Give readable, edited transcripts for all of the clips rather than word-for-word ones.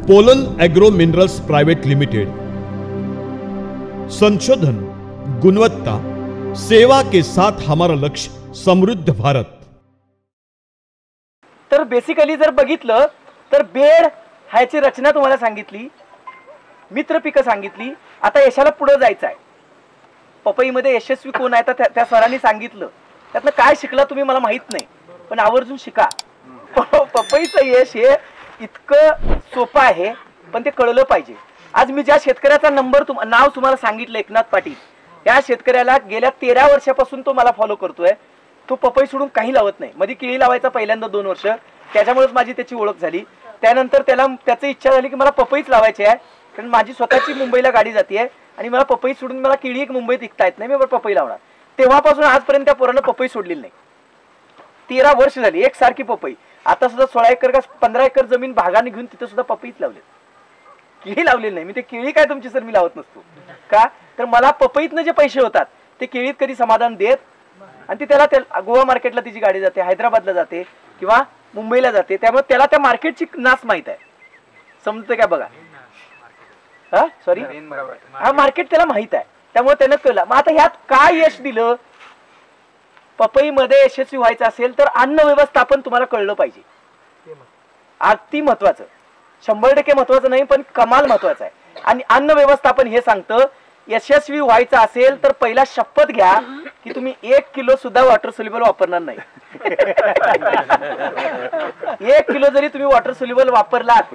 Pollen agro minerals private limited. संशोधन, गुणवत्ता, सेवा के साथ हमारा लक्ष्य समृद्ध भारत। तर बेसिकली जर बघितलं तर बेड ह्याची रचना तुम्हाला सांगितली, मित्र पिकं सांगितली। आता यशाला पुढे जायचं आहे। पपईमध्ये यशस्वी कोण आहे तर त्या सरांनी सांगितलं। त्यातलं काय शिकला तुम्ही मला माहित नाही, पण आवर्जून शिका। पपईचं यश हे इतकं सोपं आहे, पण ते कळलं पाहिजे। आज मी ज्या शेतकऱ्याचा नाव तुम्हाला सांगितलं, एकनाथ पाटील, या शेतकऱ्याला गेल्या 13 वर्षापासून तो मला फॉलो करतोय। तो पपई सोडून काही लावत नाही। मध्ये केळी लावायचा पहिल्यांदा 2 वर्ष, त्याच्यामुळेच माझी त्याची ओळख झाली। त्यानंतर त्याची इच्छा झाली की मला पपईच लावायची आहे, कारण माझी स्वतःची मुंबईला गाडी जाते आणि मला पपई सोडून मला केळी एक मुंबईत विकता येत नाही, मी पपई लावणार। तेव्हापासून आजपर्यंत त्या पोरानं पपई सोडलेली नाही। 13 वर्ष झाली एकसारखी पपई। आता सुद्धा 16 एकर का 15 एकर जमीन भागाने घेऊन तिथे सुद्धा पपईच लावले, केळी लावलेली नाही। मी ते केळी काय तुमची सर मी लावत नसतो का, तर मला पपईतनं जे पैसे होतात ते केळीत कधी समाधान देत, आणि ती त्याला गोवा मार्केटला तिची गाडी जाते, हैदराबादला जाते किंवा मुंबईला जाते, त्यामुळे त्याला त्या मार्केटची नास माहित आहे। समजतं काय बघा, हा सॉरी हा मार्केट त्याला माहित आहे, त्यामुळे त्यानं कळलं। मग आता ह्यात काय यश दिलं? पपईमध्ये यशस्वी व्हायचं असेल तर अन्न व्यवस्थापन तुम्हाला कळलं पाहिजे। अति महत्वाचं, 100% महत्वाचं नाही पण कमाल महत्वाचं आहे। आणि अन्न व्यवस्थापन हे सांगतं यशस्वी व्हायचं असेल तर पहिला शपथ घ्या की तुम्ही 1 किलो सुद्धा वॉटर सोल्युबल वापरणार नाही। 1 किलो जरी तुम्ही वॉटर सोल्युबल वापरलात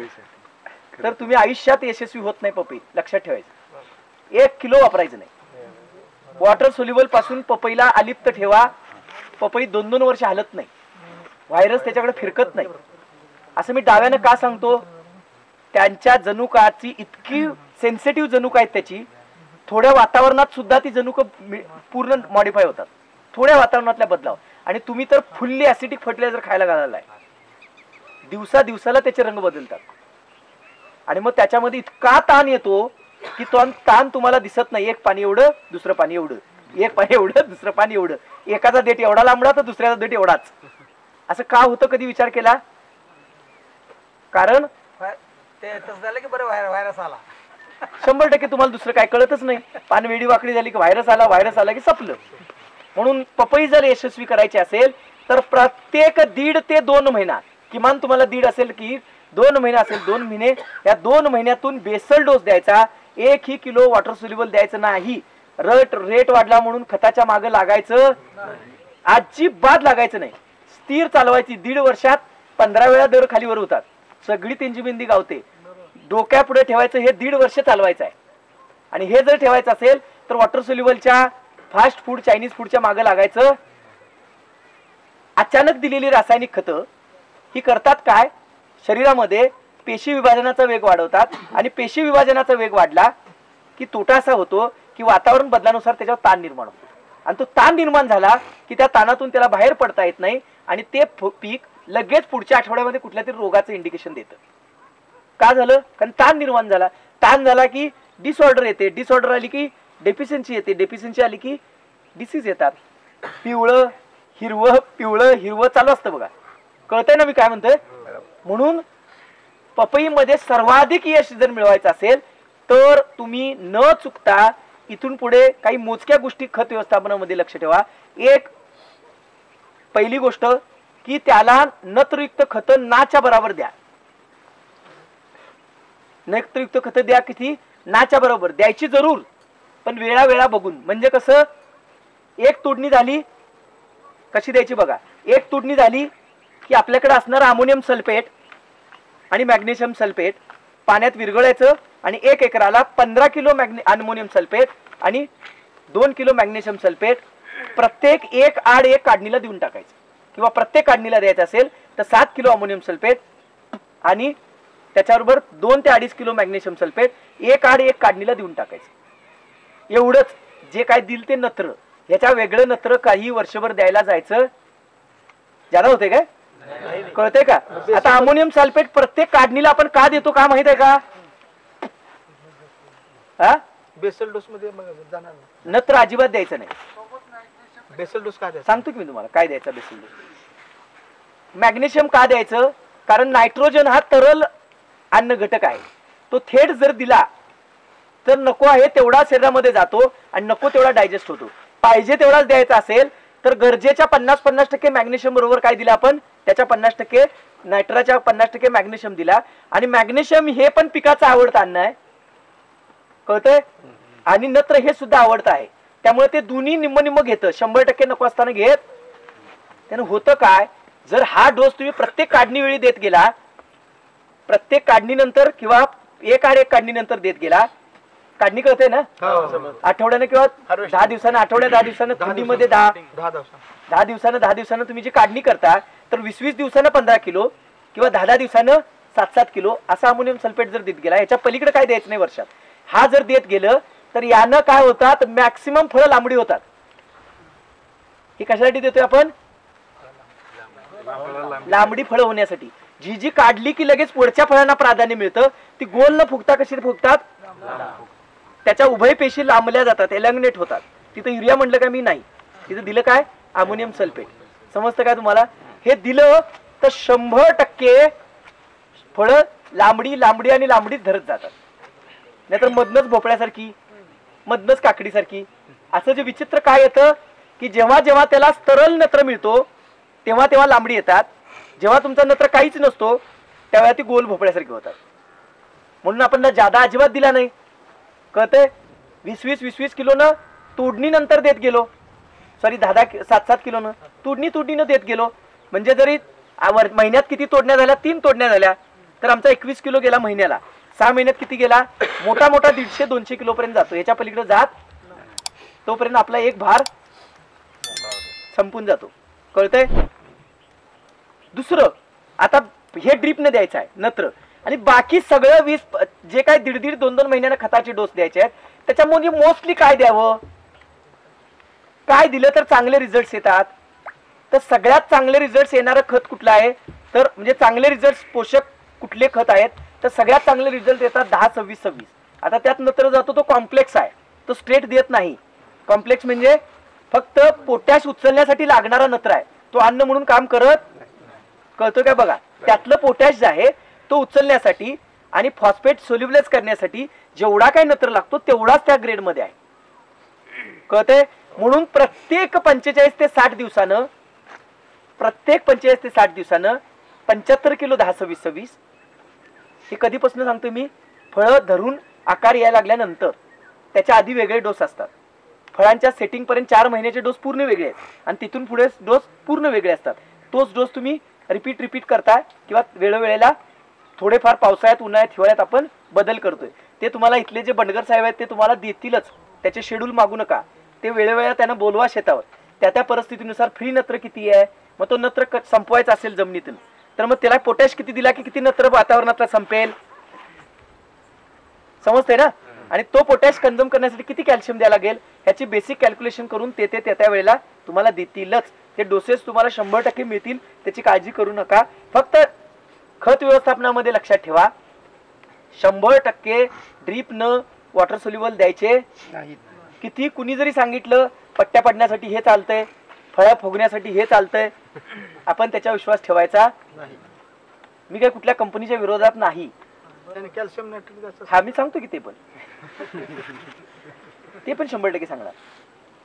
तर तुम्ही आयुष्यात यशस्वी होत नाही। पपई लक्षात ठेवायचं, 1 किलो वापरायचं नाही। वॉटर सोल्युबल पासून पपईला अलिप्त ठेवा। पपई 2-2 वर्ष हलत नाही, व्हायरस त्याच्याकडे फिरकत नाही। असं मी डाव्यानं का सांगतो? त्यांच्या जनुकाची इतकी सेन्सिटिव्ह जनुक आहेत त्याची, थोड्या वातावरणात सुद्धा ती जनुक पूर्ण मॉडिफाय होतात, थोड्या वातावरणातल्या बदलाव। आणि तुम्ही तर फुल्ली ऍसिडिक फर्टिलायझर खायला घालायला आहे, दिवसाला त्याचे रंग बदलतात। आणि मग त्याच्यामध्ये इतका ताण येतो की तो ताण तुम्हाला दिसत नाही। एक पाणी एवढं, दुसरं पाणी एवढं, एक पाणी एवढं, दुसरं पाणी एवढं, एकाचा देठ एवढा लांबडा तर दुसऱ्याचा देठ एवढाच। असं का होतं, कधी विचार केला? कारण ते तसं झालं की बरं व्हायरस आला। 100% तुम्हाला दुसरं काय कळतच नाही। पान वेडी वाकडी झाली की व्हायरस आला की संपलं। म्हणून पपई जर यशस्वी करायची असेल तर प्रत्येक 1.5 ते 2 महिना, किमान तुम्हाला 1.5 असेल की 2 महिने असेल, 2 महिने, या 2 महिन्यातून बेसल डोस द्यायचा। 1 किलो वॉटर सोल्युबल द्यायचं नाही। रेट वाढला म्हणून खताच्या मागे लागायचं अजिबात लागायचं नाही। स्थिर चालवायची। 1.5 वर्षात 15 वेळा दर खालीवर होतात, सगळी तेंजीबिंदी गावते। डोक्यापुढे ठेवायचं, हे 1.5 वर्ष चालवायचं आहे। आणि हे जर ठेवायचं असेल तर वॉटर सोल्युबलच्या फास्ट फूड, चायनीज फूडच्या मागे लागायचं। अचानक दिलेली रासायनिक खतं ही करतात काय, शरीरामध्ये पेशी विभाजनाचा वेग वाढवतात। आणि पेशी विभाजनाचा वेग वाढला की तोटा असा होतो की वातावरण बदलानुसार त्याच्यावर ताण निर्माण होतो, आणि तो ताण निर्माण झाला की त्या ताणातून त्याला बाहेर पडता येत नाही, आणि ते पीक लगेच पुढच्या आठवड्यामध्ये कुठल्या तरी रोगाचं इंडिकेशन देतं। का झालं? कारण ताण निर्माण झाला। ताण झाला की डिसऑर्डर येते, डिसऑर्डर आली की डेफिशियन्सी येते, डेफिशियन्सी आली की डिसीज येतात। पिवळं हिरवं चालू असतं बघा। कळतंय ना मी काय म्हणतोय? म्हणून पपईमध्ये सर्वाधिक यश जर मिळवायचं असेल तर तुम्ही न चुकता इथून पुढे काही मोजक्या गोष्टी खत व्यवस्थापनामध्ये लक्ष ठेवा। एक पहिली गोष्ट की त्याला नत्रयुक्त खत नाच्या बरोबर द्या। नत्रयुक्त खत द्या, किती? नाच्या बरोबर द्यायची जरूर, पण वेळा बघून। म्हणजे कसं, एक तोडणी झाली, कशी द्यायची बघा। एक तोडणी झाली की आपल्याकडे असणार अमोनियम सल्फेट आणि मॅग्नेशियम सल्फेट पाण्यात विरघळायचं, आणि 1 एकराला 15 किलो अमोनियम सल्फेट आणि 2 किलो मॅग्नेशियम सल्फेट प्रत्येक 1 आड 1 काढणीला देऊन टाकायचं। किंवा प्रत्येक काढणीला द्यायचं असेल तर 7 किलो अमोनियम सल्फेट आणि त्याच्याबरोबर 2 ते 2.5 किलो मॅग्नेशियम सल्फेट 1 आड 1 काढणीला देऊन टाकायचं। एवढंच। जे काय दिल ते नत्र, ह्याच्या वेगळं नत्र काही वर्षभर द्यायला जायचं ज्यादा होते काय? कळतंय का? आता अमोनियम सल्फेट प्रत्येक काढणीला आपण का देतो का माहित आहे का? हा, बेसल डोस मध्ये जाणार नत्र अजिबात द्यायचं नाही। बेसल डोस काय द्यायचा सांगतो की मी तुम्हाला काय द्यायचा बेसल डोस। मॅग्नेशियम का द्यायचं? कारण नायट्रोजन हा तरल अन्न घटक आहे तो थेट जर दिला तर नको आहे तेवढा शरीरामध्ये जातो आणि नको तेवढा डायजेस्ट होतो. पाहिजे तेवढाच द्यायचा असेल तर गरजेच्या 50% मॅग्नेशियम बरोबर काय दिलं आपण, त्याच्या 50% नायट्राच्या 50% मॅग्नेशियम दिला. आणि मॅग्नेशियम हे पण पिकाचं आवडतं अन्न आहे, कळतंय, आणि नत्र हे सुद्धा आवडतं आहे. त्यामुळे ते दोन्ही निम्म निम्म घेतं, 100% नको असताना घेत. त्यानं होतं काय, जर हा डोस तुम्ही प्रत्येक काढणी वेळी देत गेला, प्रत्येक काढणीनंतर किंवा एक काढणीनंतर देत गेला, काढणी कळते ना, आठवड्याने किंवा 10 दिवसानं, आठवड्यात 10 दिवसानं, थंडीमध्ये 10 दिवसानं तुम्ही जी काढणी करता तर 20 दिवसानं 15 किलो किंवा 10 दिवसानं 7 किलो असा अमोनियम सल्फेट जर देत गेला, याच्या पलीकडे काय द्यायचं नाही वर्षात. हा जर देत गेलं तर यानं काय होतात, मॅक्सिमम फळं लांबडी होतात. हे कशासाठी देतोय आपण, लांबडी फळं होण्यासाठी. जी जी काढली की लगेच पुढच्या फळांना प्राधान्य मिळतं. ती गोल न फुगता कशी फुगतात, त्याच्या उभय पेशी लांबल्या जातात, एलंगनेट होतात. तिथं युरिया म्हणलं काय मी नाही, तिथं दिलं काय अमोनियम सल्फेट. समजतं काय तुम्हाला, हे दिलं तर 100% फळं लांबडी लांबडी आणि लांबडीच धरत जातात. नाहीतर मधनच भोपळ्यासारखी, मधनच काकडीसारखी. असं जे विचित्र काय येतं की जेव्हा जेव्हा त्याला तरल नत्र मिळतो तेव्हा तेव्हा लांबडी येतात, जेव्हा तुमचा नत्र काहीच नसतो तेव्हा ती गोल भोपळ्यासारखी होतात. म्हणून आपण जादा अजिबात दिला नाही, कळतंय. 20 किलोनं तोडणीनंतर देत गेलो, सॉरी 7 किलोनं तोडणीनं देत गेलो. म्हणजे जरी महिन्यात किती तोडण्या झाल्या, 3 तोडण्या झाल्या, तर आमचा 21 किलो गेला महिन्याला. 6 महिन्यात किती गेला, मोठा 150-200 किलो पर्यंत जातो. याच्या पलीकडे जात तोपर्यंत आपला एक भार संपून जातो, कळतंय. दुसरं, आता हे ड्रीपने द्यायचं आहे नत्र, आणि बाकी सगळं 20 जे काय 1.5-2 महिन्यानं खताचे डोस द्यायचे आहेत, त्याच्यामध्ये मोस्टली काय द्यावं, काय दिलं तर चांगले रिझल्ट येतात. तर सगळ्यात चांगले रिझल्ट येणारं खत कुठलं आहे, तर म्हणजे चांगले रिझल्ट पोषक कुठले खत आहेत, तर सगळ्यात चांगले रिझल्ट येतात 10-26-26. आता त्यात नत्र जातो तो कॉम्प्लेक्स आहे, तो स्ट्रेट देत नाही. कॉम्प्लेक्स म्हणजे फक्त पोटॅश उचलण्यासाठी लागणारा नत्र आहे, तो अन्न म्हणून काम करत, कळतो काय बघा. त्यातलं पोटॅश जे आहे तो उचलण्यासाठी आणि फॉस्फेट सोल्युबलाइज करण्यासाठी जेवढा काही नत्र लागतो तेवढाच त्या ग्रेडमध्ये आहे, कळतंय. म्हणून प्रत्येक 45 ते 60 दिवसानं 75 किलो 10-26-26. हे कधीपासून सांगतो मी, फळं धरून आकार यायला लागल्यानंतर. त्याच्या आधी वेगळे डोस असतात. फळांच्या सेटिंग पर्यंत 4 महिन्याचे डोस पूर्ण वेगळे आहेत आणि तिथून पुढे डोस पूर्ण वेगळे असतात. तोच डोस तुम्ही रिपीट करताय किंवा वेळोवेळेला थोडेफार पावसाळ्यात, उन्हाळ्यात, हिवाळ्यात आपण बदल करतोय. ते तुम्हाला इथले जे बंडगर साहेब आहेत ते तुम्हाला देतीलच, त्याचे शेड्यूल मागू नका. ते वेळोवेळेला त्यांना बोलवा शेतावर, त्या परिस्थितीनुसार फ्री नत्र किती आहे, मग तो नत्र संपवायचा असेल जमिनीतून तर मग त्याला पोटॅश किती दिला की किती नत्र वातावरणातला संपेल, समजते ना. आणि तो पोटॅश कंझ्युम करण्यासाठी किती कॅल्शियम द्यायला लागेल ह्याची बेसिक कॅल्क्युलेशन करून ते त्या वेळेला तुम्हाला देतीलच. ते डोसेस तुम्हाला 100% मिळतील, त्याची काळजी करू नका. फक्त खत व्यवस्थापनामध्ये लक्षात ठेवा, 100% ड्रीप न वॉटर सोल्युबल द्यायचे नाही. किती कुणी जरी सांगितलं पट्ट्या पडण्यासाठी हे चालतंय, फळं फुगण्यासाठी हे चालतंय, आपण त्याचा विश्वास ठेवायचा नाही. मी काय कुठल्या कंपनीच्या विरोधात नाही, कॅल्शियम नायट्रेट हा मी सांगतो की ते पण 100% सांगणार.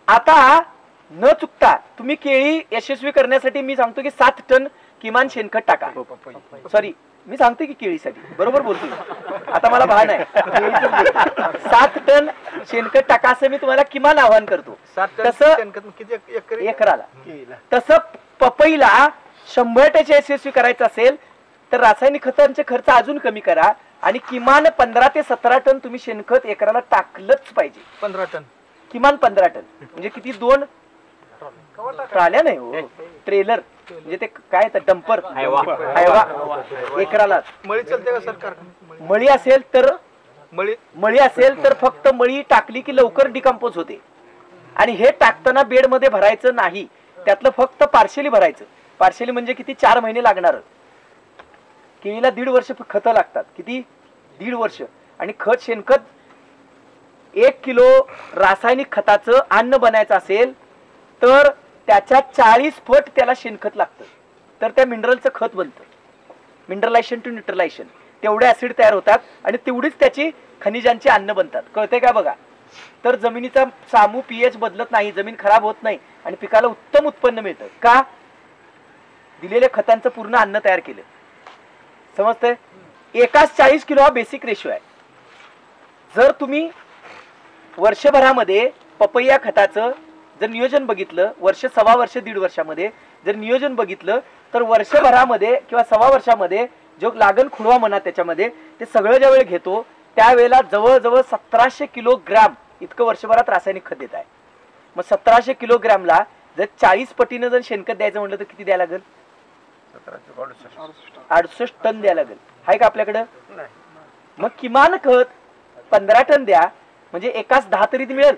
आता न चुकता तुम्ही केळी यशस्वी करण्यासाठी मी सांगतो की 7 टन किमान शेणखत टाका. सॉरी, मी सांगतो की केळीसाठी बरोबर बोलतो, आता मला भान आहे. 7 टन शेणखत टाका असं मी तुम्हाला किमान आवाहन करतो. तसं एकराला. तसं पपईला 100% यशस्वी करायचं असेल तर रासायनिक खतांचे खर्च अजून कमी करा आणि किमान 15 ते 17 टन तुम्ही शेणखत एकराला टाकलंच पाहिजे. 15 टन, किमान 15 टन म्हणजे किती, 2 ट्राल्या नाही हो, ट्रेलर म्हणजे ते काय डंपर एकराला. मळी चलते का सरकार, मळी असेल तर मळी असेल तर फक्त मळी टाकली की लवकर डिकम्पोज होते. आणि हे टाकताना बेड मध्ये भरायचं नाही, त्यातलं फक्त पार्शली भरायचं. पार्शली म्हणजे किती, 4 महिने लागणार. केळीला 1.5 वर्ष खतं लागतात. किती, 1.5 वर्ष. आणि खत, शेणखत 1 किलो रासायनिक खताचं अन्न बनायचं असेल तर त्याच्या 40 पट त्याला शेणखत लागतं, तर त्या मिनरलचं खत बनतं. मिनरलायझेशन टू न्यूट्रलायझेशन. तेवढे ऍसिड तयार होतात आणि तेवढीच त्याची खनिजांची अन्न बनतात. कळते का बघा. तर जमिनीचा सामू पीएच बदलत नाही, जमीन खराब होत नाही आणि पिकाला उत्तम उत्पन्न मिळतं. का? दिलेल्या खतांचं पूर्ण अन्न तयार केलं. समजतंय? एकाच 40 किलो हा बेसिक रेशो आहे. जर तुम्ही वर्षभरामध्ये पपैया खताचं जर नियोजन बघितलं, वर्ष, सव्वा वर्ष, दीड वर्षामध्ये जर नियोजन बघितलं, तर वर्षभरामध्ये किंवा सव्वा वर्षामध्ये जो लागण खुडवा म्हणा त्याच्यामध्ये ते सगळं ज्या वेळी घेतो त्यावेळेला जवळजवळ 1700 किलोग्राम इतकं वर्षभरात रासायनिक खत देत आहे. मग 1700 किलोग्रामला जर 40 पटीनं जर शेणखत द्यायचं म्हटलं तर किती द्यायला लागेल? 68 टन द्यायला लागेल. आहे का आपल्याकडं? मग किमान खत 15 टन द्या, म्हणजे एकाच 10 तरी मिळेल.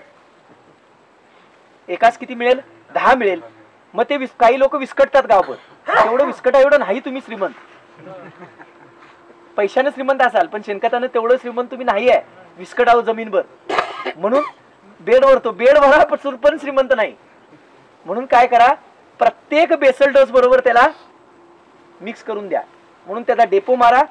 एकाच किती मिळेल? 10 मिळेल. मग ते काही लोक विस्कटतात गावभर. तेवढं विस्कटा एवढं नाही तुम्ही श्रीमंत. पैशाने श्रीमंत असाल पण शेणखतानं तेवढं श्रीमंत तुम्ही नाही आहे. विस्कटाव जमीनभर म्हणून बेडवर तो बेडवर पण श्रीमंत नाही. म्हणून काय करा, प्रत्येक बेसल डोस बरोबर त्याला मिक्स करून द्या. म्हणून त्याचा डेपो मारा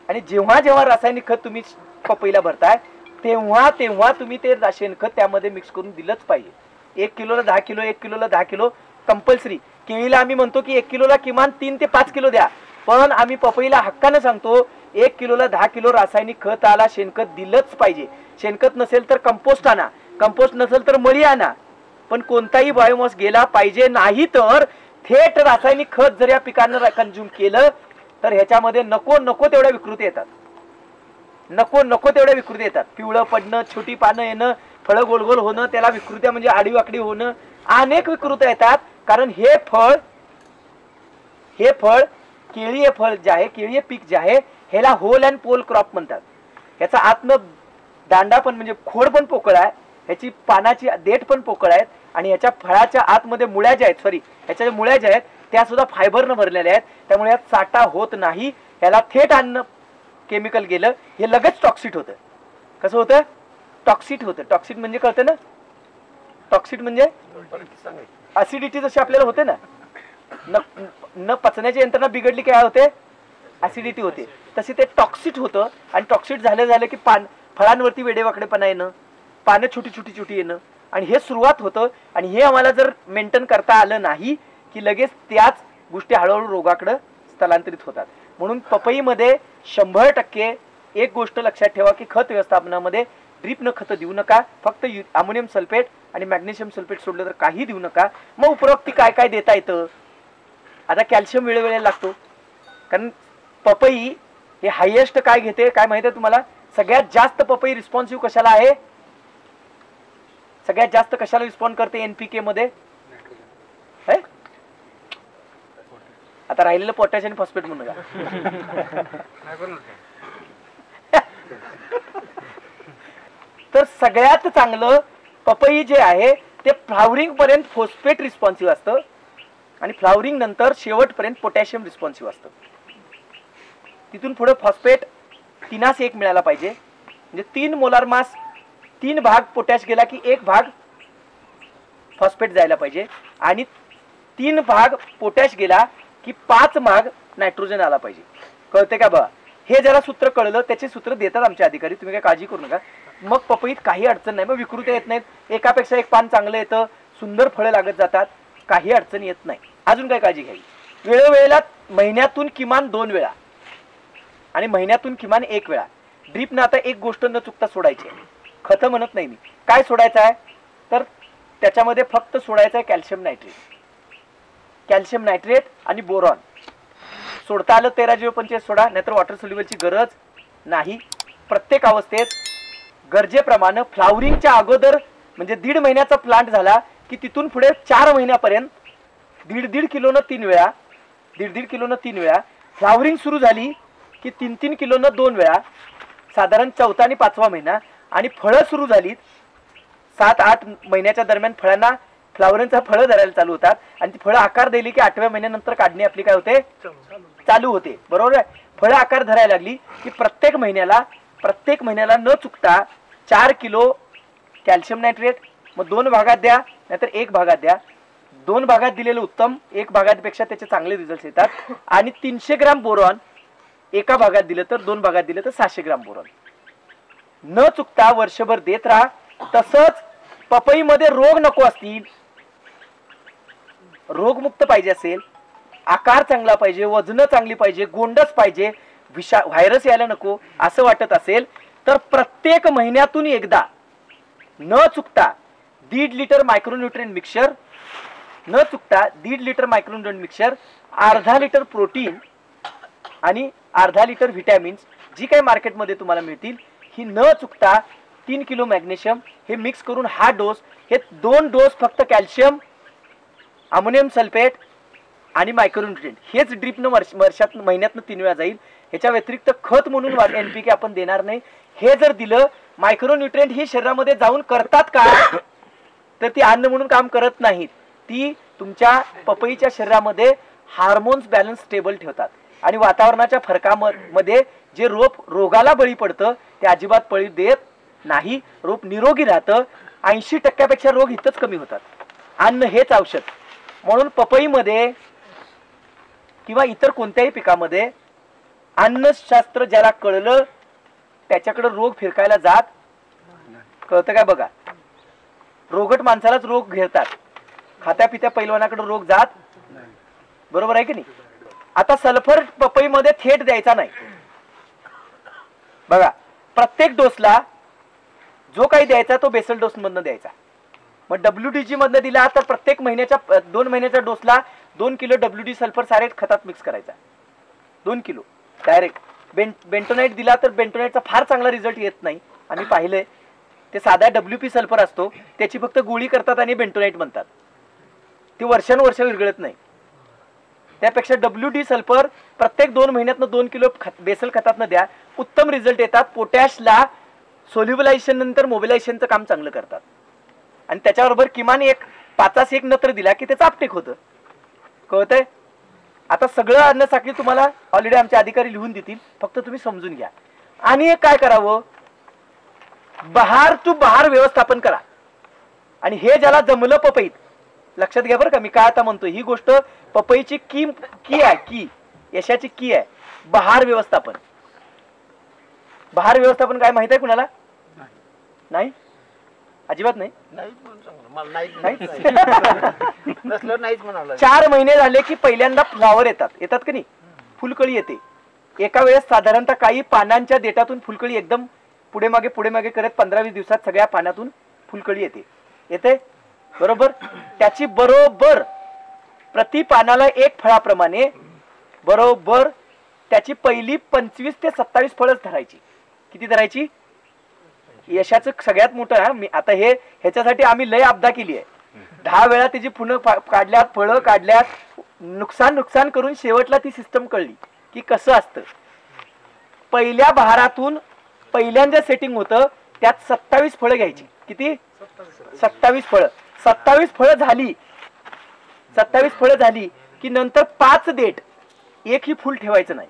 आणि जेव्हा जेव्हा रासायनिक खत तुम्ही पपईला भरताय तेव्हा तेव्हा तुम्ही ते शेणखत त्यामध्ये मिक्स करून दिलंच पाहिजे. 1 किलोला 10 किलो, 1 किलोला 10 किलो कंपल्सरी. केळीला आम्ही म्हणतो की 1 किलोला किमान 3 ते 5 किलो द्या, पण आम्ही पपईला हक्कानं सांगतो 1 किलोला 10 किलो रासायनिक खत आला शेणखत दिलंच पाहिजे. शेणखत नसेल तर कंपोस्ट आणा, कंपोस्ट नसेल तर मळी आणा, पण कोणताही बायोमास गेला पाहिजे. नाही तर थेट रासायनिक खत जर या पिकांना कंझ्युम केलं तर ह्याच्यामध्ये नको नको तेवढ्या विकृती येतात. नको नको तेवढ्या विकृती येतात. पिवळं पडणं, छोटी पानं येणं, फळं गोल गोल होणं, त्याला विकृत्या म्हणजे आडीवाकडी होणं, अनेक विकृत्या येतात. कारण हे फळ केळी हे फळ जे आहे, केळी हे पीक जे आहे ह्याला होल अँड पोल क्रॉप म्हणतात. ह्याचा आतनं दांडा पण म्हणजे खोड पण पोकळ आहे, ह्याची पानाची देठ पण पोकळ आहेत आणि ह्याच्या फळाच्या आतमध्ये मुळ्या ज्या आहेत, ह्याच्या मुळ्या ज्या आहेत त्या सुद्धा फायबरनं भरलेल्या आहेत. त्यामुळे यात साठा होत नाही. ह्याला थेट अन्न केमिकल गेलं हे लगेच टॉक्सिट होतं. कसं होतं? टॉक्सिट होतं. टॉक्सिट म्हणजे कळतं ना? टॉक्सिट म्हणजे ऍसिडिटी जशी आपल्याला होते ना, न पचण्याची यंत्रणा बिघडली काय होते? ऍसिडिटी होते. तसे ते टॉक्सिट होतं आणि टॉक्सिट झालं की फळांवरती वेडेवाकडेपणा येणं, पानं छोटी छोटी येणं आणि हे सुरुवात होतं. आणि हे आम्हाला जर मेंटेन करता आलं नाही की लगेच त्याच गोष्टी हळूहळू रोगाकडे स्थलांतरित होतात. म्हणून पपईमध्ये 100% एक गोष्ट लक्षात ठेवा की खत व्यवस्थापनामध्ये ड्रीपनं खतं देऊ नका. फक्त अमोनियम सल्फेट आणि मॅग्नेशियम सल्फेट सोडलं तर काही देऊ नका. मग उपरोक्ती काय काय देता येतं? आता कॅल्शियम वेळोवेळी लागतो. कारण पपई हे हायेस्ट काय घेते काय माहिती आहे तुम्हाला? सगळ्यात जास्त पपई रिस्पॉन्सिव्ह कशाला आहे? सगळ्यात जास्त कशाला रिस्पॉन्ड करते एनपीके मध्ये? आता राहिलेलं पोटॅश आणि फॉस्फेट म्हणून तर सगळ्यात चांगलं पपई जे आहे ते फ्लावरिंग पर्यंत फॉस्फेट रिस्पॉन्सिव्ह असतं आणि फ्लावरिंग नंतर शेवटपर्यंत पोटॅशियम रिस्पॉन्सिव्ह असतं. तिथून पुढे फॉस्फेट 3:1 मिळाला पाहिजे. म्हणजे 3 मोलार मास 3 भाग पोटॅश गेला की 1 भाग फॉस्फेट जायला पाहिजे आणि 3 भाग पोटॅश गेला की 5 भाग नायट्रोजन आला पाहिजे. कळते का बघा? हे जरा सूत्र कळलं, त्याचे सूत्र देतात आमचे अधिकारी, तुम्ही काय काळजी करू नका. मग पपईत काही अडचण नाही, मग विकृत्या येत नाहीत, एकापेक्षा एक पान चांगलं येतं, सुंदर फळं लागत जातात, काही अडचण येत नाही. अजून काय काळजी घ्यावी? वेळोवेळेला महिन्यातून किमान 2 वेळा आणि महिन्यातून किमान 1 वेळा ड्रीपनं आता एक गोष्ट न चुकता सोडायची आहे. खतं म्हणत नाही मी. काय सोडायचं आहे तर त्याच्यामध्ये फक्त सोडायचं आहे कॅल्शियम नायट्रेट. कॅल्शियम नायट्रेट आणि बोरॉन सोडता आलं 13-25 सोडा, नाहीतर वॉटर सोल्युबलची गरज नाही. प्रत्येक अवस्थेत गरजेप्रमाणे फ्लावरिंगच्या अगोदर म्हणजे 1.5 महिन्याचा प्लांट झाला की तिथून पुढे 4 महिन्यापर्यंत 1.5 किलोनं 3 वेळा, 1.5 किलोनं 3 वेळा. फ्लावरिंग सुरू झाली की 3 किलोनं 2 वेळा, साधारण 4था आणि 5वा महिना. आणि फळं सुरू झालीत 7-8 महिन्याच्या दरम्यान फळांना फ्लावरिंगचा फळं धरायला चालू होतात आणि ती फळं आकार दिली की 8व्या महिन्यानंतर काढणी आपली काय होते? चालू होते. बरोबर आहे? फळं आकार धरायला लागली की प्रत्येक महिन्याला न चुकता 4 किलो कॅल्शियम नायट्रेट, मग 2 भागात द्या नाहीतर 1 भागात द्या. 2 भागात दिलेलं उत्तम, 1 भागापेक्षा त्याचे चांगले रिझल्ट येतात. आणि 300 ग्रॅम बोरॉन एका भागात दिलं तर 2 भागात दिलं तर 600 ग्राम बोरॉन न चुकता वर्षभर देत राहा. तसंच पपईमध्ये रोग नको असतील, रोगमुक्त पाहिजे असेल, आकार चांगला पाहिजे, वजन चांगली पाहिजे, गोंडस पाहिजे, व्हायरस यायला नको असं वाटत असेल तर प्रत्येक महिन्यातून एकदा न चुकता 1.5 लिटर मायक्रोन्यूट्रिएंट मिक्सचर, न चुकता 1.5 लिटर मायक्रोन्यूट्रिएंट मिक्सचर, अर्धा लिटर प्रोटीन आणि अर्धा लिटर व्हिटॅमिन्स जी काही मार्केटमध्ये तुम्हाला मिळतील ही न चुकता 3 किलो मॅग्नेशियम हे मिक्स करून हा डोस, हे 2 डोस फक्त कॅल्शियम, अमोनियम सल्फेट आणि मायक्रोन्यूट्रिएंट हेच ड्रिपनं वर्षात महिन्यातनं 3 वेळा जाईल. ह्याच्या व्यतिरिक्त खत म्हणून NPK आपण देणार नाही. हे जर दिलं, मायक्रोन्यूट्रिएंट ही शरीरामध्ये जाऊन करतात का तर ती अन्न म्हणून काम करत नाहीत. ती तुमच्या पपईच्या शरीरामध्ये हार्मोन्स बॅलन्स स्टेबल ठेवतात आणि वातावरणाच्या फरकामध्ये जे रोगाला बळी पडतं ते अजिबात बळी देत नाही. रोप निरोगी राहतं. 80% रोग इथंच कमी होतात. अन्न हेच औषध. म्हणून पपईमध्ये किंवा इतर कोणत्याही पिकामध्ये अन्नशास्त्र ज्याला कळलं त्याच्याकडे रोग फिरकायला जात. कळतं काय बघा, रोगट माणसालाच रोग घेतात, खात्या पित्या पैलवानाकडे रोग जात. बरोबर आहे की नाही? आता सल्फर पपईमध्ये थेट द्यायचा नाही बघा. प्रत्येक डोसला जो काही द्यायचा तो बेसल डोस मधनं द्यायचा. मग WDG मधनं दिला तर प्रत्येक महिन्याच्या 2 महिन्याच्या डोसला 2 किलो WD सल्फर सारेट खतात मिक्स करायचा. 2 किलो डायरेक्ट. बेंटोनाइट दिला तर बेंटोनाइटचा फार चांगला रिझल्ट येत नाही, आम्ही पाहिलंय. ते साधा WP सल्फर असतो, त्याची फक्त गोळी करतात आणि बेंटोनाइट म्हणतात. ती वर्षानुवर्ष विरघळत नाही. त्यापेक्षा WD सल्फर प्रत्येक 2 महिन्यातनं 2 किलो बेसल खतातनं द्या, उत्तम रिझल्ट येतात. पोटॅशला सोल्युबलायझेशन नंतर मोबिलायझेशनचं काम चांगलं करतात. आणि त्याच्याबरोबर किमान एक 5 नत्र दिला की त्याचं अपटेक होतं. कळतंय? आता सगळं अन्न साखळी तुम्हाला ऑलरेडी आमचे अधिकारी लिहून देतील, फक्त तुम्ही समजून घ्या. आणि एक काय करावं, बहार टू बहार व्यवस्थापन करा. आणि हे ज्याला जमलं पपईत, लक्षात घ्या बरं का, मी काय आता म्हणतो, ही गोष्ट पपईची की आहे, की यशाची की आहे. बहार व्यवस्थापन. बहार व्यवस्थापन काय माहित आहे कुणाला? नाही, अजिबात नाही. 4 महिने झाले की पहिल्यांदा फ्लावर येतात की नाही, फुलकळी येते. एका वेळेस साधारणतः काही पानांच्या देठातून फुलकळी एकदम पुढे मागे करत 15-20 दिवसात सगळ्या पानातून फुलकळी येते. बरोबर? त्याची बरोबर प्रति पानाला 1 फळाप्रमाणे बरोबर त्याची पहिली 25 ते 27 फळच धरायची. किती धरायची? यशाचं सगळ्यात मोठं मी आता ह्याच्यासाठी आम्ही लय आपदा केली आहे. 10 वेळा त्याची फुलं काढल्यात, फळं काढल्यात, नुकसान करून शेवटला ती सिस्टम कळली की कसं असतं. पहिल्या बहारातून पहिल्यांदा सेटिंग होतं, त्यात 27 फळं घ्यायची. किती? 27 फळं. 27 फळं झाली की नंतर 5 देठ, एक ही फुल ठेवायचं नाही.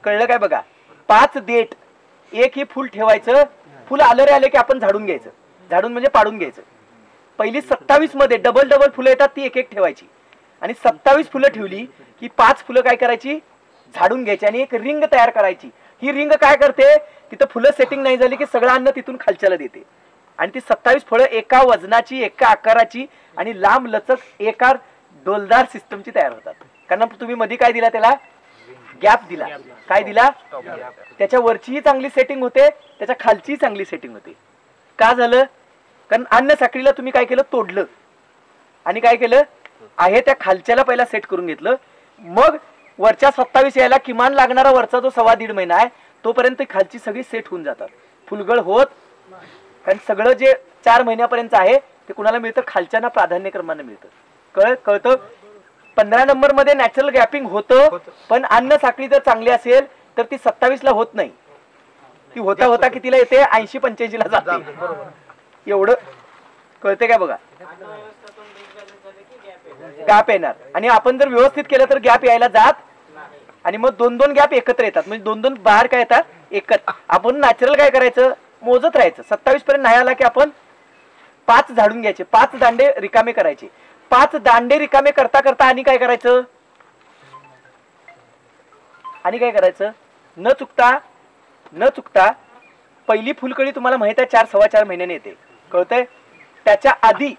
कळलं काय बघा? 5 देठ, एक ही फुल ठेवायचं. फुल आले की आपण झाडून घ्यायचं. झाडून म्हणजे पाडून घ्यायचं. पहिली 27 मध्ये डबल फुलं येतात, ती एक ठेवायची. आणि 27 फुलं ठेवली की 5 फुलं काय करायची? झाडून घ्यायची आणि एक रिंग तयार करायची. ही रिंग काय करते? तिथं फुलं सेटिंग नाही झाली की सगळं अन्न तिथून खालच्याला देते. आणि ती 27 फळं एका वजनाची, एका आकाराची आणि लांब लचक एका डोलदार सिस्टमची तयार होतात. कारण तुम्ही मध्ये काय दिला? त्याला गॅप दिला. काय दिला? त्याच्या वरचीही चांगली सेटिंग होते, त्याच्या खालचीही चांगली सेटिंग होते. का झालं? कारण अन्न साखळीला तुम्ही काय केलं? तोडलं. आणि काय केलं आहे त्या खालच्याला पहिला सेट करून घेतलं. मग वरच्या 27 यायला किमान लागणारा वरचा जो 1.5-1.5 महिना आहे तोपर्यंत खालची सगळी सेट होऊन जातात. फुलगळ होत. कारण सगळं जे 4 महिन्यापर्यंत आहे ते कुणाला मिळतं? खालच्यांना प्राधान्यक्रमाने मिळतं. कळतं? 15 नंबर मध्ये नॅचरल गॅपिंग होतं, पण अन्न साखळी जर चांगली असेल तर ती 27 ला होत नाही. ती होता कितीला येते? 80-85 ला जाते. एवढं कळते काय बघा? गॅप येणार. आणि आपण जर व्यवस्थित केलं तर गॅप यायला जात. आणि मग 2-2 गॅप एकत्र येतात. म्हणजे 2-2 बाहेर काय येतात? एकत्र. आपण नॅचरल काय करायचं? मोजत राहायचं. 27 पर्यंत नाही आला की आपण 5 झाडून घ्यायचे, 5 दांडे रिकामे करायचे. 5 दांडे रिकामे करता आणि काय करायचं? आणि काय करायचं, न चुकता पहिली फुलकळी तुम्हाला माहित आहे 4 सव्वा 4 महिन्याने येते, कळतंय. त्याच्या आधी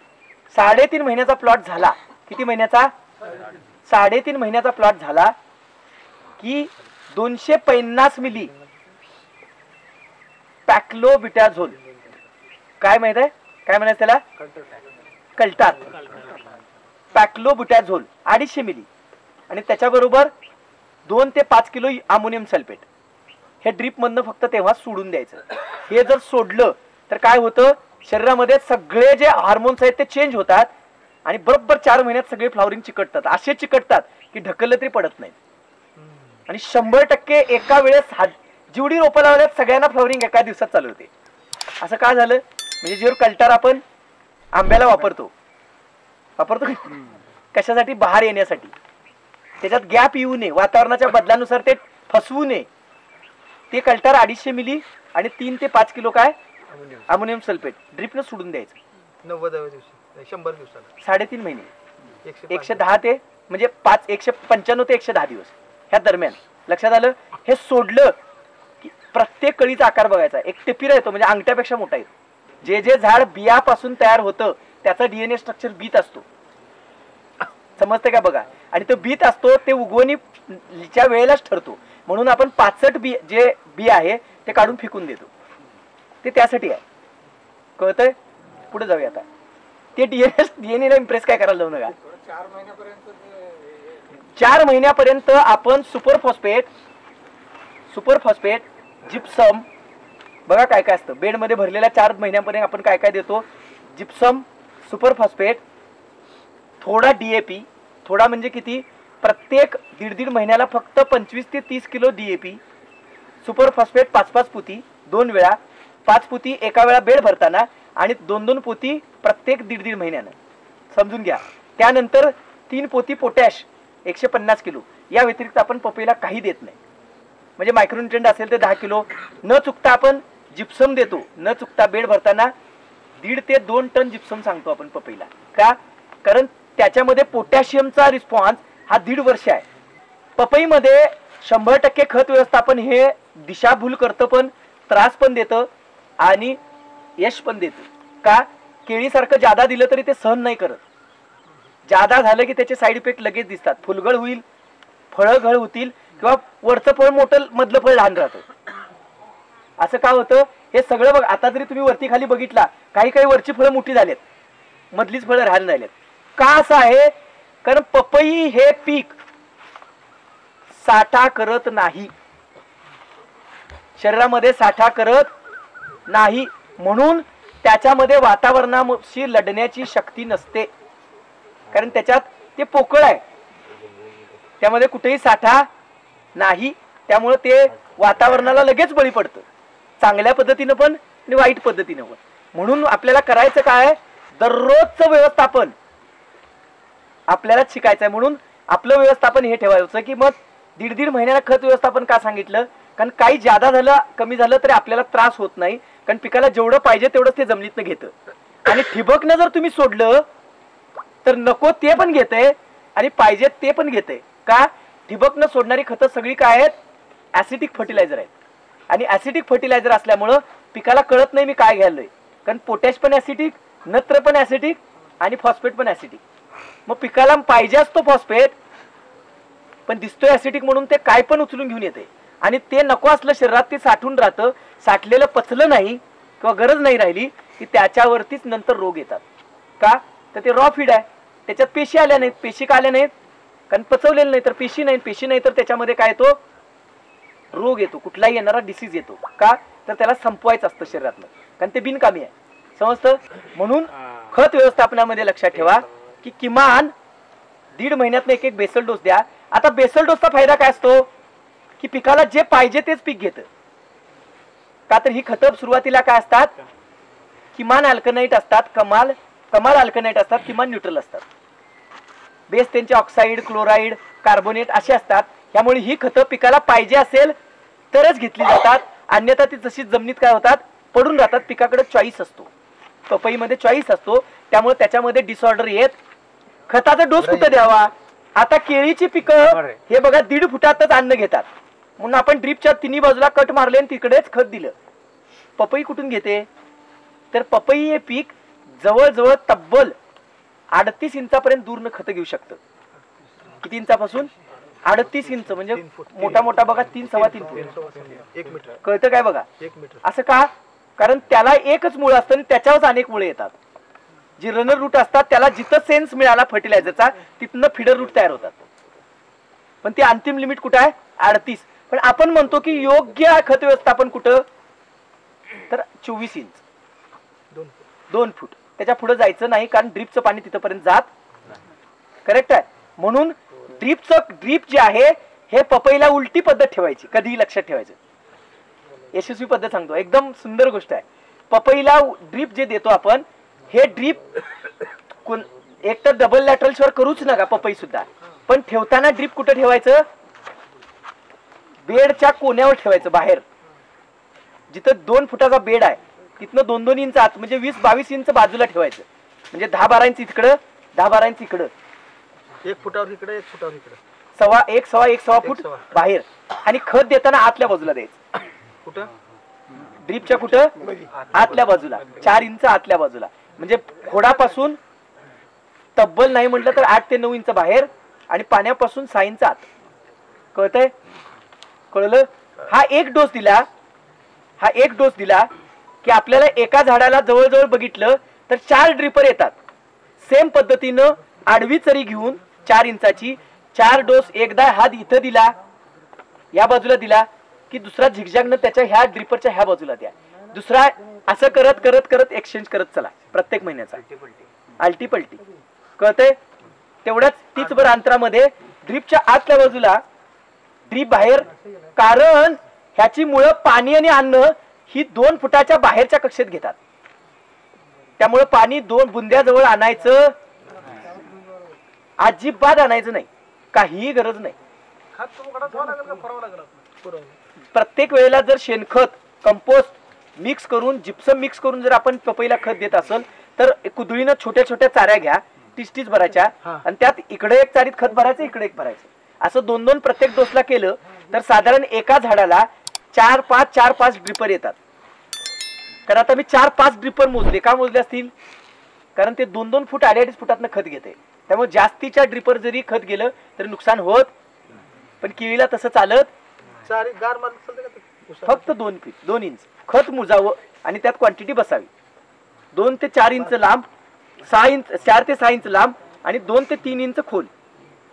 3.5 महिन्याचा प्लॉट झाला. किती महिन्याचा? 3.5 महिन्याचा प्लॉट झाला की 250 मिली पॅक्लोबिटाझोल, काय माहित आहे काय म्हणायचं त्याला, कल्टार. पॅक्लोबिटाझोल 250 मिली आणि त्याच्याबरोबर 2 ते 5 किलो अमोनियम सल्फेट हे ड्रीप मधनं फक्त तेव्हा सोडून द्यायचं. हे जर सोडलं तर काय होतं, शरीरामध्ये सगळे जे हार्मोन्स आहेत ते चेंज होतात आणि बरोबर 4 महिन्यात सगळे फ्लॉवरिंग चिकटतात. असे चिकटतात की ढकललं तरी पडत नाही. आणि 100% एका वेळेस जेवढी रोपं लावल्यात सगळ्यांना फ्लॉवरिंग एका दिवसात चालू होते. असं का झालं, म्हणजे जेव्हा कल्टार आपण आंब्याला वापरतो कशासाठी, बहार येण्यासाठी, त्याच्यात गॅप येऊ नये, वातावरणाच्या बदलानुसार ते फसवू नये. ते कल्टार 250 मिली आणि 3 ते 5 किलो काय अमोनियम सल्फेट ड्रिपनं सोडून द्यायचं. 90व्या दिवशी 100 दिवसाला 3.5 महिने 110 ते म्हणजे 195 ते 110 दिवस ह्या दरम्यान. लक्षात आलं. हे सोडलं की प्रत्येक कळीचा आकार बघायचा, एक टिपिरा येतो म्हणजे अंगठ्यापेक्षा मोठा येतो. जे झाड बियापासून तयार होतं त्याचा DNA स्ट्रक्चर बीत असतो, समजतं का बघा. आणि तो बीत असतो ते उगवणीच्या वेळेलाच ठरतो. म्हणून आपण 65 बी आहे ते काढून फेकून देतो, ते त्यासाठी आहे, कळतंय. पुढे जाऊया आता. ते DNA इम्प्रेस काय करायला जाऊ नका. 4 महिन्यापर्यंत आपण सुपर फॉस्फेट जिप्सम बघा काय काय असतं बेडमध्ये भरलेल्या 4 महिन्यापर्यंत आपण काय काय देतो, जिप्सम, सुपर फॉस्फेट, थोडा DAP, थोडा म्हणजे किती, प्रत्येक 1.5 महिन्याला फक्त 25 ते 30 किलो DAP, सुपर फॉस्फेट 5-5 पोती 2 वेळा, 5 पोती एका वेळा बेड भरताना आणि 2-2 पोती प्रत्येक 1.5 महिन्यानं, समजून घ्या. त्यानंतर 3 पोती पोटॅश 150 किलो. या व्यतिरिक्त आपण पपईला काही देत नाही. म्हणजे मायक्रोन्युट्रिएंट असेल तर 10 किलो. न चुकता आपण जिप्सम देतो, न चुकता बेड भरताना 1.5 ते 2 टन जिप्सम सांगतो आपण पपईला. का, कारण त्याच्यामध्ये पोटॅशियमचा रिस्पॉन्स हा 1.5 वर्ष आहे. पपईमध्ये 100% खत व्यवस्थापन हे दिशाभूल करतं, पण त्रास पण देतं आणि यश पण देतं. का, केळीसारखं जादा दिलं तरी ते सहन नाही करत. जादा झालं की त्याचे साईड इफेक्ट लगेच दिसतात. फुलगळ होईल, फळं घळ होतील किंवा वरचं फळ मोठं मधलं फळ लहान राहतं. असं का होतं, हे सगळं बघ. आता जरी तुम्ही वरती खाली बघितला, काही वरची फळं मोठी झालेत, मधलीच फळं लहान झालेत. का असं आहे, कारण पपई हे पीक साठा करत नाही, शरीरामध्ये साठा करत नाही, म्हणून त्याच्यामध्ये वातावरणाशी लढण्याची शक्ती नसते. कारण त्याच्यात ते पोकळ आहे, त्यामध्ये कुठेही साठा नाही. त्यामुळे ते वातावरणाला लगेच बळी पडतं, चांगल्या पद्धतीनं पण आणि वाईट पद्धतीनं पण. म्हणून आपल्याला करायचं काय, दररोजचं व्यवस्थापन आपल्याला शिकायचं आहे. म्हणून आपलं व्यवस्थापन हे ठेवायचं की मग 1.5 महिन्याला खत व्यवस्थापन का सांगितलं, कारण काही जादा झालं कमी झालं तरी आपल्याला त्रास होत नाही. कारण पिकाला जेवढं पाहिजे तेवढंच ते जमिनीतनं घेतं. आणि ठिबकनं जर तुम्ही सोडलं तर नको ते पण घेतंय आणि पाहिजे ते पण घेतंय. का, ठिबकनं सोडणारी खतं सगळी काय आहेत, ऍसिडिक फर्टिलायझर आहेत. आणि ऍसिडिक फर्टिलायझर असल्यामुळं पिकाला कळत नाही मी काय घ्यायलोय. कारण पोटॅश पण ऍसिडिक, नत्र पण ऍसिडिक आणि फॉस्फेट पण ऍसिडिक. मग पिकाला पाहिजे असतो फॉस्फेट, पण दिसतोय ऍसिडिक म्हणून ते काय पण उचलून घेऊन येते. आणि ते नको असलं शरीरात ते साठून राहतं. साठलेलं पचलं नाही किंवा गरज नाही राहिली की त्याच्यावरतीच नंतर रोग येतात. का, तर ते रॉ फीड आहे, त्याच्यात पेशी आल्या नाहीत. पेशी का आल्या नाहीत, कारण पचवलेलं नाही, तर पेशी नाही तर त्याच्यामध्ये काय येतो, रोग येतो, कुठलाही येणारा डिसीज येतो. का, तर त्याला संपवायचं असतं शरीरातलं, कारण ते बिनकामी आहे, समजतं. म्हणून खत व्यवस्थापनामध्ये लक्षात ठेवा की किमान 1.5 महिन्यातनं एक बेसल डोस द्या. आता बेसल डोसचा फायदा काय असतो की पिकाला जे पाहिजे तेच पीक घेतं. का, तर ही खतं सुरुवातीला काय असतात, किमान अल्कनाईट असतात, कमाल अल्कनाईट असतात, किमान न्यूट्रल असतात. बेस त्यांचे ऑक्साईड, क्लोराईड, कार्बोनेट असे असतात. त्यामुळे ही खतं पिकाला पाहिजे असेल तरच घेतली जातात, अन्यथा ती जशी जमिनीत काय होतात, पडून राहतात. पिकाकडे चॉईस असतो, पपईमध्ये चॉईस असतो, त्यामुळे त्याच्यामध्ये डिसऑर्डर येत. खताचा डोस कुठं द्यावा, आता केळीची पिकं हे बघा 1.5 फुटातच अन्न घेतात. म्हणून आपण ड्रीपच्या तिन्ही बाजूला कट मारले आणि तिकडेच खत दिलं. पपई कुठून घेते? तर पपई हे पीक जवळजवळ तब्बल 38 इंचापर्यंत दूरनं खत घेऊ शकतं. किती इंचापासून? 38 इंच, म्हणजे मोठा मोठा बघा 3 सव्वा 3 फूट. 1 मीटर. कळतं काय बघा? 1 मीटर. असं का? कारण त्याला एकच मूळ असतं आणि त्याच्यावरच अनेक मुळे येतात. जी रनर रूट असतात त्याला जिथं सेन्स मिळाला फर्टिलायझरचा तिथनं फिडर रूट तयार होतात. पण ती अंतिम लिमिट कुठं आहे? 38. पण आपण म्हणतो की योग्य खत व्यवस्थापन कुठं? तर 24 इंच, 2 फूट. त्याच्या पुढे जायचं नाही, कारण ड्रीपचं पाणी तिथपर्यंत जात. करेक्ट आहे. म्हणून ड्रीप जे आहे हे पपईला उलटी पद्धत ठेवायची, कधीही लक्षात ठेवायचं. यशस्वी पद्धत सांगतो, एकदम सुंदर गोष्ट आहे. पपईला ड्रीप जे देतो आपण, हे ड्रीप एक तर डबल लॅटरल शिवाय करूच नका पपई सुद्धा. पण ठेवताना ड्रीप कुठे ठेवायचं? बेडच्या कोण्यावर ठेवायचं, बाहेर. जिथं 2 फुटाचा बेड आहे तिथनं 2-2 इंच आत, म्हणजे 20-22 इंच बाजूला ठेवायचं. म्हणजे 10-12 इंच इकडं, 10-12 इंच इकडं. 1 फुटावर इकडे, 1 फुटावर इकडे. सव्वा फूट बाहेर. आणि खत देताना आतल्या बाजूला द्यायचं. कुठं? ड्रीपच्या कुठं? आतल्या बाजूला, 4 इंच आतल्या बाजूला. म्हणजे खोडापासून तब्बल नाही म्हटलं तर 8 ते 9 इंच बाहेर आणि पाण्यापासून 6 इंच आत. कळतंय? कळलं? हा एक डोस दिला की आपल्याला एका झाडाला जवळजवळ बघितलं तर 4 ड्रिपर येतात. सेम पद्धतीनं आडवी चरी घेऊन 4 इंचाची 4 डोस. एकदा हा इथं दिला, या बाजूला दिला की दुसरा झिगझॅगनं त्याच्या ह्या ड्रिपरच्या ह्या बाजूला द्या. दुसरा असं करत करत करत एक्सचेंज करत चला प्रत्येक महिन्याचा. आलटी पलटी. कळतंय? तेवढ्याच 30 भर अंतरामध्ये ड्रीपच्या आतल्या बाजूला, ड्रीप बाहेर. कारण ह्याची मुळं पाणी आणि अन्न ही 2 फुटाच्या बाहेरच्या कक्षेत घेतात. त्यामुळे पाणी 2 बुंद्याजवळ आणायचं अजिबात आणायचं नाही, काहीही गरज नाही. प्रत्येक वेळेला जर शेणखत, कंपोस्ट मिक्स करून, जिप्सम मिक्स करून जर आपण पपईला खत देत असेल तर कुदळीनं छोट्या छोट्या चाऱ्या घ्या, 30 भरायच्या, आणि त्यात इकडे एक चारीत खत भरायचं, इकडे एक भरायचं. असं 2-2 प्रत्येक डोसला केलं तर साधारण एका झाडाला 4-5 ड्रिपर येतात. कारण आता मी 4-5 ड्रिपर मोजले. का मोजले असतील? कारण ते 2-2 फूट 2.5 फुटातनं खत घेते. त्यामुळे जास्तीच्या ड्रिपर जरी खत गेलं तरी नुकसान होत. पण केळीला तसं चालत. फक्त 2 इंच खत मुजावं आणि त्यात क्वांटिटी बसावी. 2 ते 4 इंच लांब, 4 ते 6 इंच लांब आणि 2 ते 3 इंच खोल.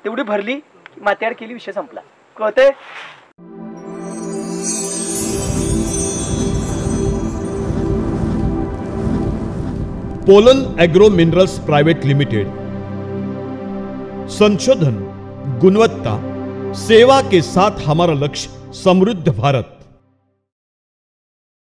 तेवढी भरली, मातीआड केली, विषय संपला. कळतंय? Pollen agro minerals private limited. संशोधन, गुणवत्ता, सेवा के साथ हमारा लक्ष्य समृद्ध भारत.